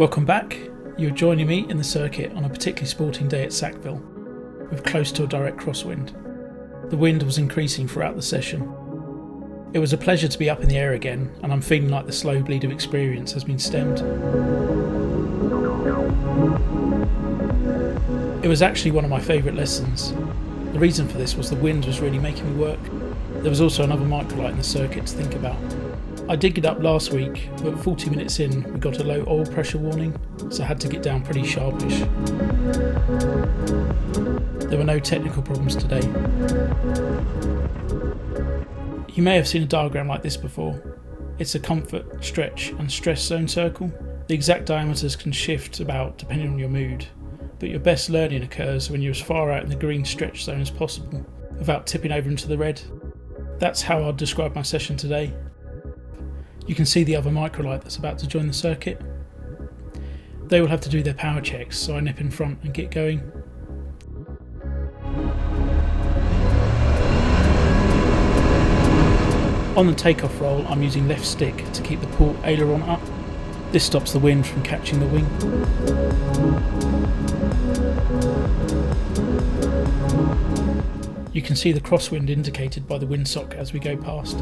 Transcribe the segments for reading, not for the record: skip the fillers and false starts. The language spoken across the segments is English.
Welcome back. You're joining me in the circuit on a particularly sporting day at Sackville, with close to a direct crosswind. The wind was increasing throughout the session. It was a pleasure to be up in the air again, and I'm feeling like the slow bleed of experience has been stemmed. It was actually one of my favourite lessons. The reason for this was the wind was really making me work. There was also another microlight in the circuit to think about. I did get up last week, but 40 minutes in we got a low oil pressure warning, so I had to get down pretty sharpish. There were no technical problems today. You may have seen a diagram like this before. It's a comfort, stretch and stress zone circle. The exact diameters can shift about depending on your mood, but your best learning occurs when you're as far out in the green stretch zone as possible, without tipping over into the red. That's how I'd describe my session today. You can see the other microlight that's about to join the circuit. They will have to do their power checks, so I nip in front and get going. On the takeoff roll, I'm using left stick to keep the port aileron up. This stops the wind from catching the wing. You can see the crosswind indicated by the windsock as we go past.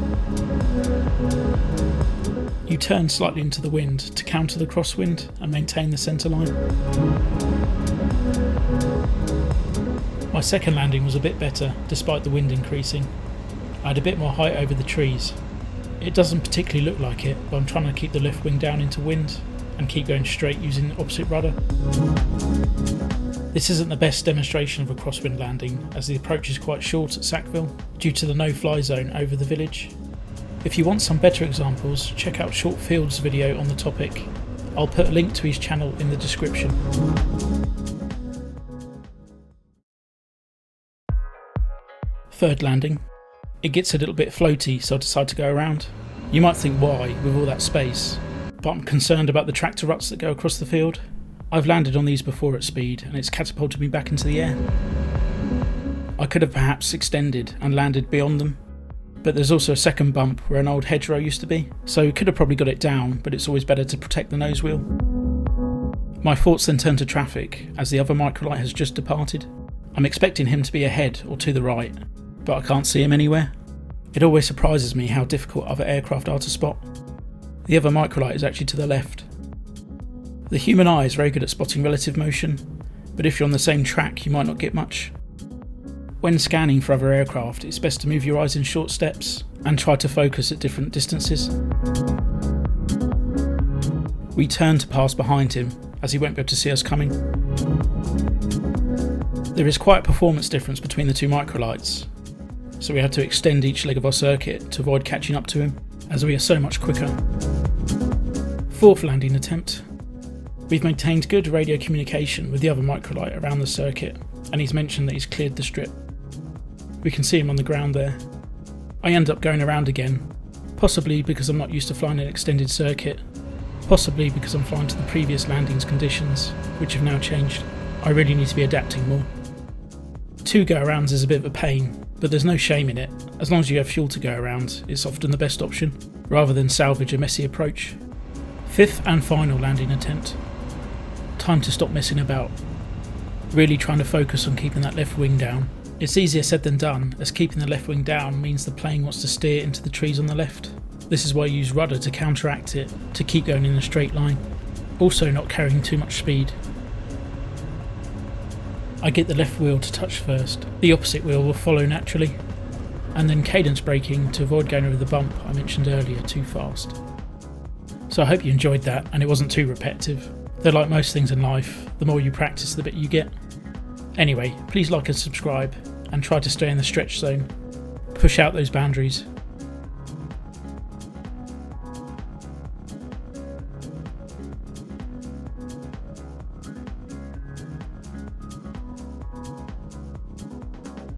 You turn slightly into the wind to counter the crosswind and maintain the centre line. My second landing was a bit better despite the wind increasing. I had a bit more height over the trees. It doesn't particularly look like it, but I'm trying to keep the left wing down into wind and keep going straight using the opposite rudder. This isn't the best demonstration of a crosswind landing, as the approach is quite short at Sackville due to the no-fly zone over the village. If you want some better examples, check out Short Field's video on the topic. I'll put a link to his channel in the description. Third landing. It gets a little bit floaty, so I decide to go around. You might think why, with all that space, but I'm concerned about the tractor ruts that go across the field. I've landed on these before at speed and it's catapulted me back into the air. I could have perhaps extended and landed beyond them, but there's also a second bump where an old hedgerow used to be, so could have probably got it down, but it's always better to protect the nose wheel. My thoughts then turn to traffic as the other microlight has just departed. I'm expecting him to be ahead or to the right, but I can't see him anywhere. It always surprises me how difficult other aircraft are to spot. The other microlight is actually to the left. The human eye is very good at spotting relative motion, but if you're on the same track you might not get much. When scanning for other aircraft, it's best to move your eyes in short steps and try to focus at different distances. We turned to pass behind him as he won't be able to see us coming. There is quite a performance difference between the two microlights, so we had to extend each leg of our circuit to avoid catching up to him, as we are so much quicker. Fourth landing attempt. We've maintained good radio communication with the other microlight around the circuit, and he's mentioned that he's cleared the strip. We can see him on the ground there. I end up going around again, possibly because I'm not used to flying an extended circuit, possibly because I'm flying to the previous landing's conditions, which have now changed. I really need to be adapting more. 2 go-arounds is a bit of a pain, but there's no shame in it. As long as you have fuel to go around, it's often the best option, rather than salvage a messy approach. Fifth and final landing attempt. Time to stop messing about. Really trying to focus on keeping that left wing down. It's easier said than done, as keeping the left wing down means the plane wants to steer into the trees on the left. This is why I use rudder to counteract it, to keep going in a straight line. Also not carrying too much speed. I get the left wheel to touch first. The opposite wheel will follow naturally. And then cadence braking to avoid going over the bump I mentioned earlier too fast. So I hope you enjoyed that and it wasn't too repetitive. They're like most things in life, the more you practice the better you get. Anyway, please like and subscribe and try to stay in the stretch zone. Push out those boundaries.